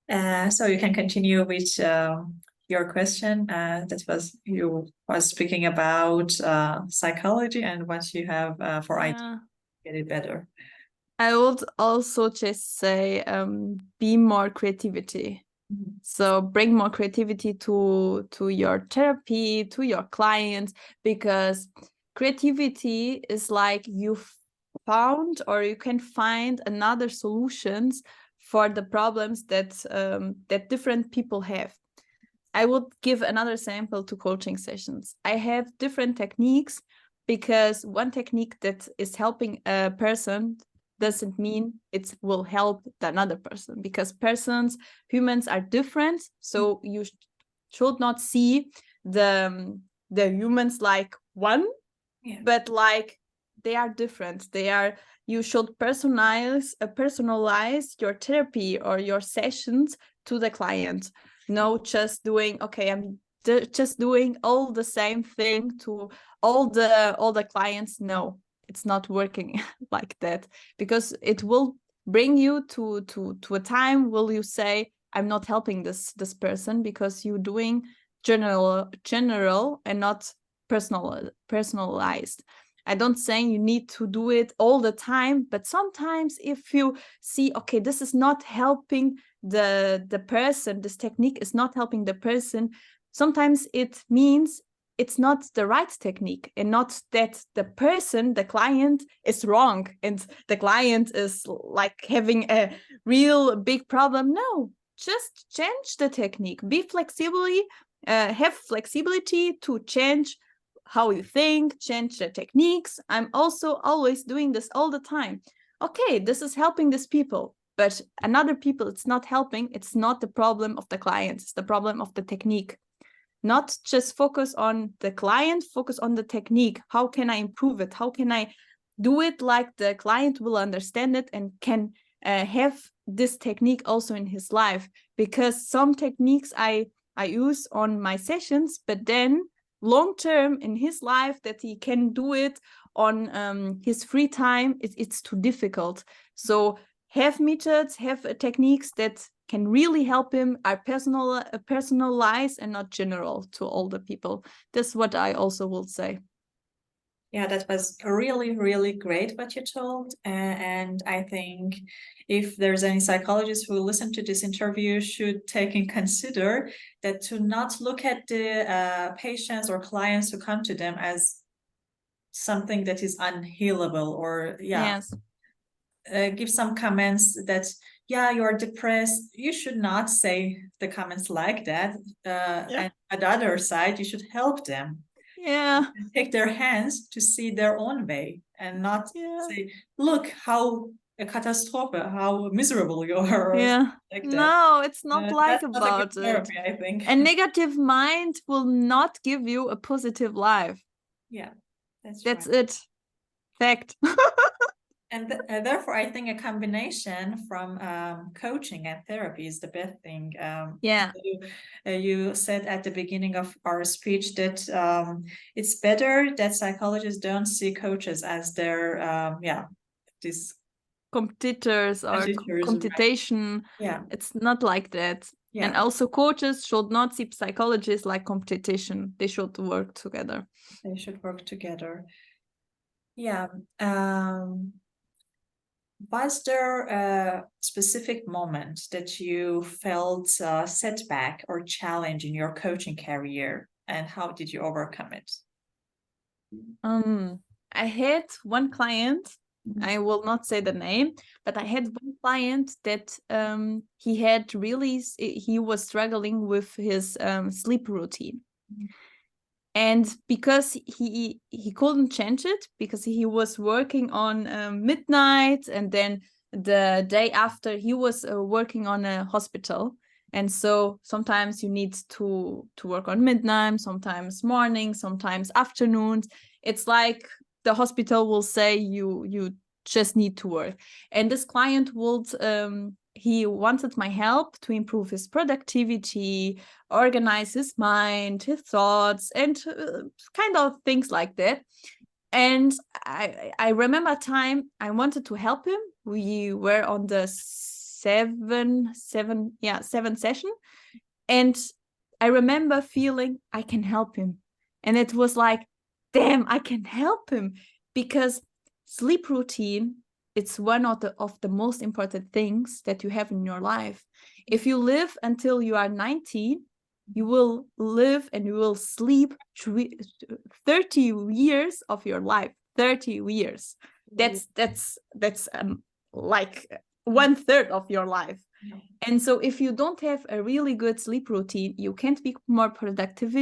So you can continue with your question. You was speaking about psychology and what you have for IT to get it better. I would also just say be more creativity. So bring more creativity to your therapy, to your clients, because creativity is like you found or you can find another solutions for the problems that that different people have. I would give another example to coaching sessions. I have different techniques because one technique that is helping a person doesn't mean it will help another person, because humans are different. So you should not see the humans like one, but like they are different. You should personalize your therapy or your sessions to the client. No, just doing, okay, I'm just doing all the same thing to all the clients. No, it's not working like that, because it will bring you to a time will you say, I'm not helping this person, because you're doing general and not personalized. I don't say you need to do it all the time, but sometimes if you see, okay, this is not helping the person, this technique is not helping the person, sometimes it means it's not the right technique, and not that the person, the client, is wrong and the client is like having a real big problem. No, just change the technique. Be flexibly, have flexibility to change how you think, change the techniques. I'm also always doing this all the time. Okay, this is helping these people, but another people it's not helping. It's not the problem of the client, it's the problem of the technique. Not just focus on the client, focus on the technique. How can I improve it? How can I do it like the client will understand it and can have this technique also in his life? Because some techniques I use on my sessions, but then long term in his life that he can do it on his free time, it's too difficult. So have methods, have techniques that can really help him, are personalized and not general to all the people. That's what I also will say. Yeah, that was really, really great what you told. And I think if there's any psychologists who listen to this interview should take in consider that to not look at the patients or clients who come to them as something that is unhealable, or Yes. Give some comments that, yeah, you're depressed. You should not say the comments like that. And at the other side, you should help them. Yeah. Take their hands to see their own way and not say, look how a catastrophe, how miserable you are, or Yeah. like that. No, it's not like That's not a about good therapy, it. I think. A negative mind will not give you a positive life. Yeah, that's right. it. Fact. And therefore, I think a combination from coaching and therapy is the best thing. Yeah. You said at the beginning of our speech that it's better that psychologists don't see coaches as their, these competitors or competition. Right. Yeah. It's not like that. Yeah. And also coaches should not see psychologists like competition. They should work together. They should work together. Yeah. Was there a specific moment that you felt setback or challenge in your coaching career, and how did you overcome it? I had one client, I will not say the name, but I had one client that he was struggling with his sleep routine. And because he couldn't change it, because he was working on midnight, and then the day after he was working on a hospital. And so sometimes you need to work on midnight, sometimes morning, sometimes afternoons. It's like the hospital will say you just need to work. And this client would he wanted my help to improve his productivity, organize his mind, his thoughts, and kind of things like that. And I remember a time I wanted to help him. We were on the seven session. And I remember feeling I can help him. And it was like, damn, I can help him, because sleep routine, it's one of the most important things that you have in your life. If you live until you are 19, you will live and you will sleep 30 years of your life. 30 years. That's like 1/3 of your life. And so if you don't have a really good sleep routine, you can't be more productive.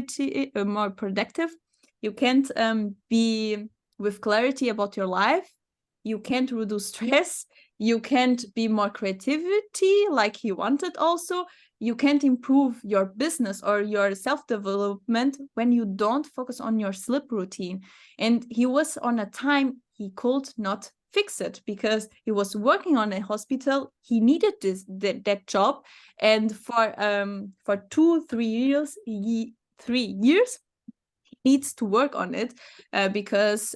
You can't be with clarity about your life. You can't reduce stress. You can't be more creativity like you wanted also. You can't improve your business or your self-development when you don't focus on your sleep routine. And he was on a time he could not fix it because he was working on a hospital. He needed that job, and for 2-3 years, 3 years, he needs to work on it because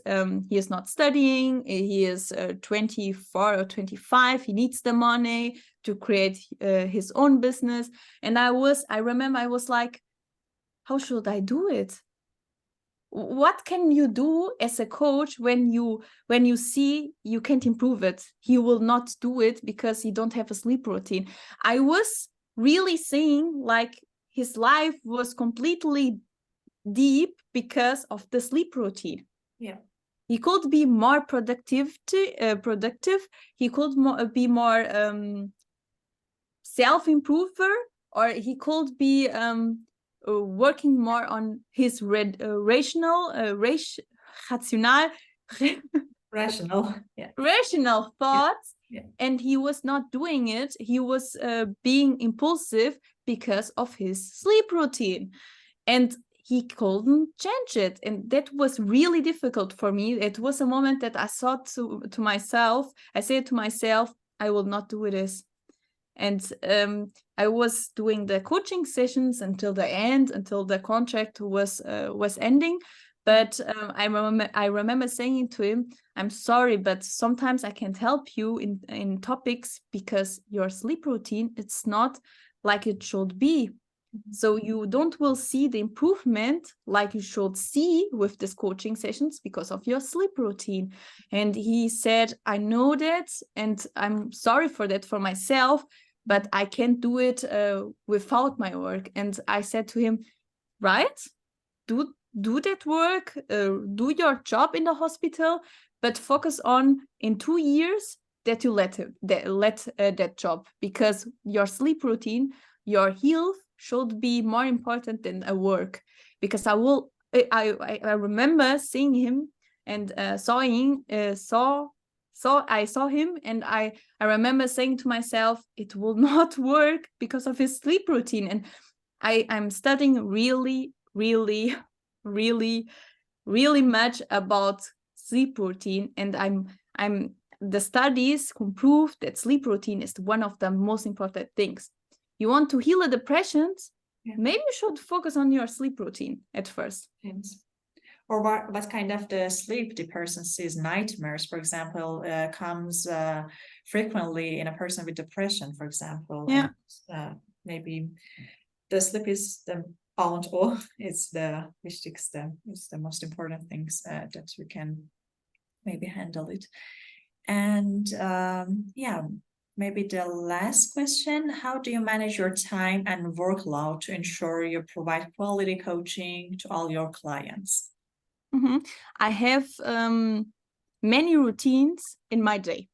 he is not studying. He is 24 or 25. He needs the money to create his own business. And I remember I was like, how should I do it? What can you do as a coach when you see you can't improve it? He will not do it because he don't have a sleep routine. I was really seeing like his life was completely deep because of the sleep routine. Yeah, he could be more productive. He could be more self-improver, or he could be working more on his rational thoughts. Yeah. And he was not doing it. He was being impulsive because of his sleep routine, and he couldn't change it. And that was really difficult for me. It was a moment that I thought to myself, I said to myself, I will not do this. And I was doing the coaching sessions until the end, until the contract was ending. But I remember saying to him, I'm sorry, but sometimes I can't help you in topics because your sleep routine, it's not like it should be. So you will see the improvement like you should see with these coaching sessions because of your sleep routine. And he said, I know that, and I'm sorry for that for myself, but I can't do it without my work. And I said to him, right, do that work, do your job in the hospital, but focus on in 2 years that you let that job, because your sleep routine, your health should be more important than a work. Because I remember seeing him and I saw him, and I remember saying to myself, it will not work because of his sleep routine. And I'm studying really, really, really, really much about sleep routine, and the studies can prove that sleep routine is one of the most important things. You want to heal a depression, maybe you should focus on your sleep routine at first. Yes. Or what kind of the sleep the person sees? Nightmares, for example, comes frequently in a person with depression, for example. Yeah. And, maybe the sleep is the A und O. It's the wichtigste. It's the most important things that we can maybe handle it. And maybe the last question, how do you manage your time and workload to ensure you provide quality coaching to all your clients? I have many routines in my day.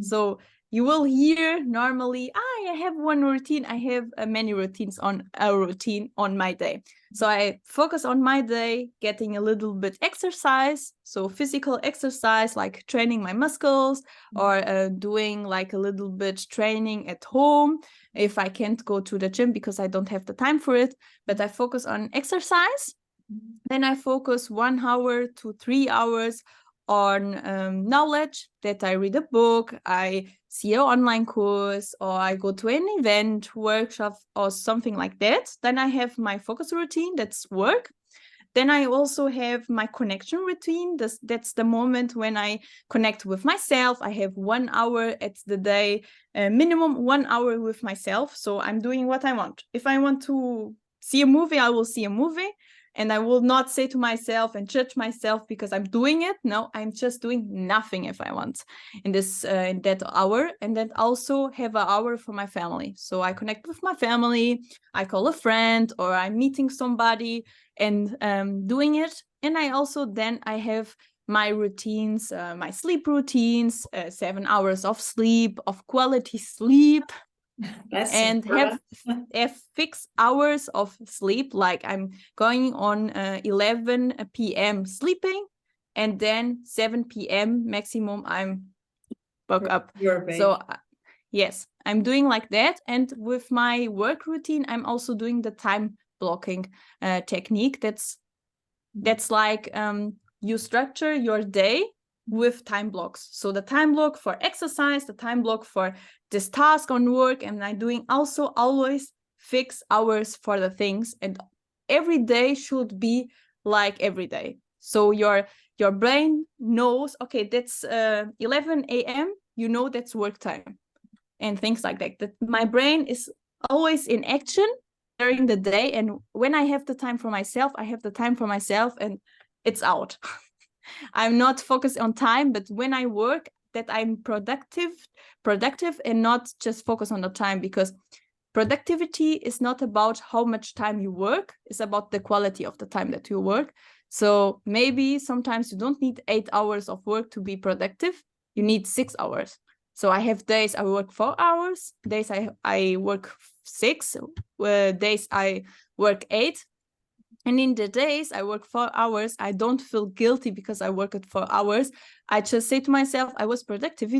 So you will hear normally, I have one routine. I have many routines on a routine on my day. So I focus on my day, getting a little bit exercise. So physical exercise, like training my muscles, or doing like a little bit training at home if I can't go to the gym because I don't have the time for it. But I focus on exercise. Then I focus 1 hour to 3 hours on knowledge, that I read a book, I see an online course, or I go to an event, workshop, or something like that. Then I have my focus routine, that's work. then I also have my connection routine. That's the moment when I connect with myself. I have 1 hour at the day, minimum 1 hour with myself. So I'm doing what I want. If I want to see a movie, I will see a movie. And I will not say to myself and judge myself because I'm doing it. No, I'm just doing nothing if I want in that hour. And then also have an hour for my family. So I connect with my family. I call a friend, or I'm meeting somebody and doing it. And I also then I have my routines, my sleep routines, 7 hours of sleep, of quality sleep, That's and important. have fixed hours of sleep. Like I'm going on 11 p.m. sleeping, and then 7 p.m. maximum I'm woke up. You're So awake. yes, I'm doing like that. And with my work routine, I'm also doing the time blocking technique. That's like you structure your day with time blocks. So the time block for exercise, the time block for this task on work, and I'm doing also always fixed hours for the things. And every day should be like every day. So your brain knows, okay, that's 11 a.m. You know that's work time, and things like that. That my brain is always in action during the day, and when I have the time for myself, I have the time for myself, and it's out. I'm not focused on time, but when I work, that I'm productive and not just focus on the time, because productivity is not about how much time you work, it's about the quality of the time that you work. So maybe sometimes you don't need 8 hours of work to be productive, you need 6 hours. So I have days I work 4 hours, days I work 6, days I work 8. And in the days I work 4 hours, I don't feel guilty because I work at 4 hours. I just say to myself, I was productive.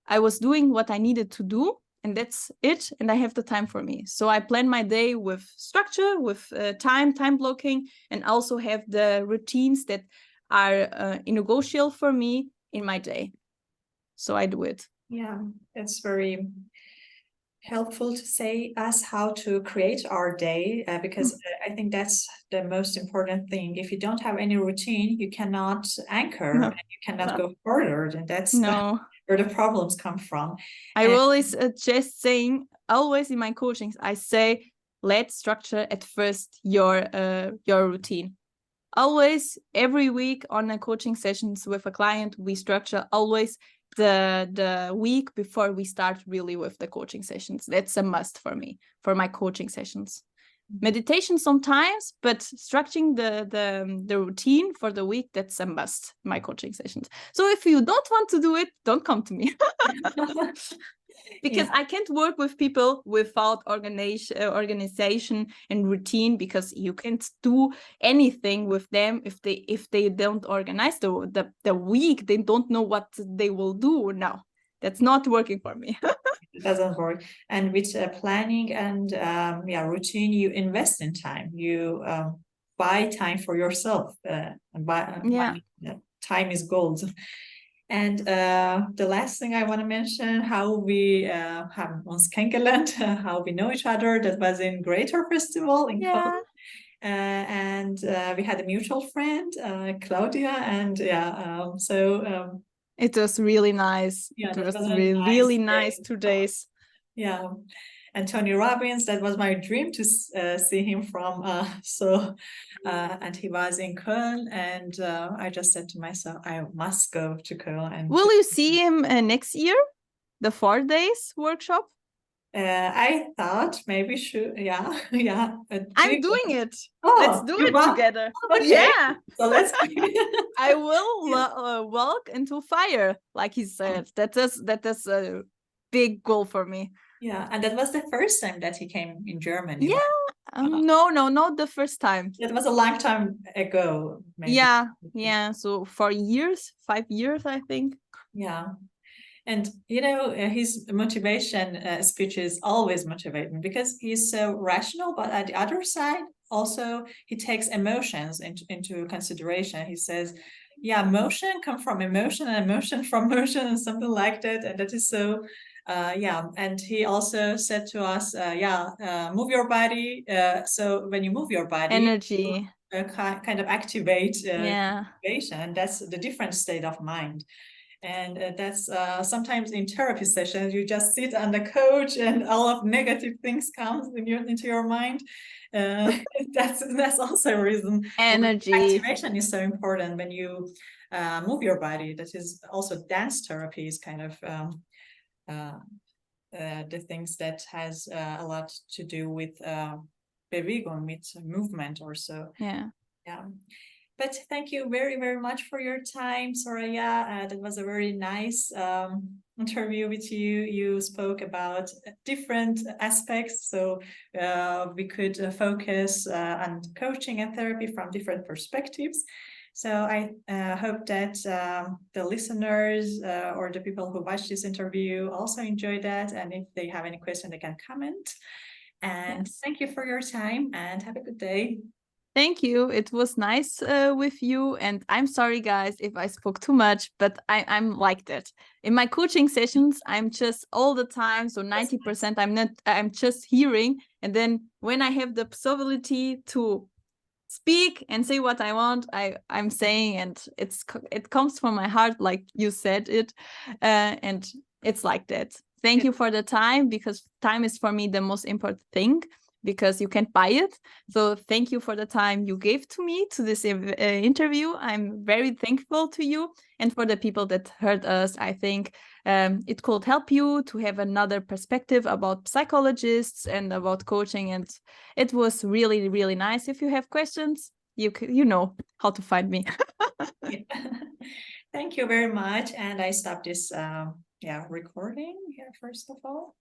I was doing what I needed to do, and that's it. And I have the time for me. So I plan my day with structure, with time blocking, and also have the routines that are negotiable for me in my day. So I do it. Yeah, it's very helpful to say us how to create our day, because I think that's the most important thing. If you don't have any routine, you cannot anchor, No, and you cannot go further, and that's no. where the problems come from. I And always just saying, always in my coachings, I say, let's structure at first your routine. Always, every week on a coaching sessions with a client, we structure always the week before we start really with the coaching sessions. That's a must for me, for my coaching sessions. Meditation sometimes, but structuring the routine for the week, that's a must, my coaching sessions. So if you don't want to do it, don't come to me. Because yeah, I can't work with people without organization and routine, because you can't do anything with them if they don't organize the week. They don't know what they will do. No, that's not working for me. it doesn't work. And with planning and routine, you invest in time. You buy time for yourself. And Yeah. time is gold. And the last thing I want to mention, how we have uns kennengelernt, how we know each other. That was in Greater Festival in Cologne. Yeah. And we had a mutual friend, Claudia, and It was really nice. yeah, It that was was a really nice nice day. 2 days. Yeah, and Tony Robbins, that was my dream to see him from. And he was in Köln, and I just said to myself, I must go to Köln. And Will you see him next year? The 4 days workshop? I thought maybe should, yeah, yeah. I'm doing it. Let's Oh, do you it want? together. Oh, okay, Yeah. so let's. I will Yeah. walk into fire, like he said. That is a big goal for me. Yeah, and that was the first time that he came in Germany, Yeah. right? No, not the first time. That was a long time ago, maybe. Yeah. Yeah. So for years, 5 years, I think. Yeah. And you know, his motivation speech is always motivating because he's so rational, but at the other side, also he takes emotions into consideration. He says, "Yeah, motion come from emotion, and emotion from motion, and something like that." And that is so, yeah. And he also said to us, "Yeah, move your body. So when you move your body, Energy. kind of activate Yeah. motivation. That's the different state of mind. And that's sometimes in therapy sessions, you just sit on the couch and all of negative things comes into your mind. That's also a reason Energy. activation is so important when you move your body. That is also dance therapy is kind of the things that has a lot to do with Bewegung, with movement or so. Yeah. Yeah. But thank you very, very much for your time, Soraya. That was a very nice interview with you. You spoke about different aspects, so we could focus on coaching and therapy from different perspectives. So I hope that the listeners or the people who watch this interview also enjoy that. And if they have any question, they can comment. And Yes. thank you for your time and have a good day. Thank you. It was nice with you. And I'm sorry, guys, if I spoke too much, but I'm like that. In my coaching sessions, I'm just all the time. So 90% I'm just hearing. And then when I have the possibility to speak and say what I want, I'm saying, and it comes from my heart, like you said it. And it's like that. Thank you for the time, because time is for me the most important thing, because you can't buy it. So thank you for the time you gave to me to this interview. I'm very thankful to you, and for the people that heard us. I think it could help you to have another perspective about psychologists and about coaching. And it was really, really nice. If you have questions, you know how to find me. Thank you very much. And I stop this recording here first of all.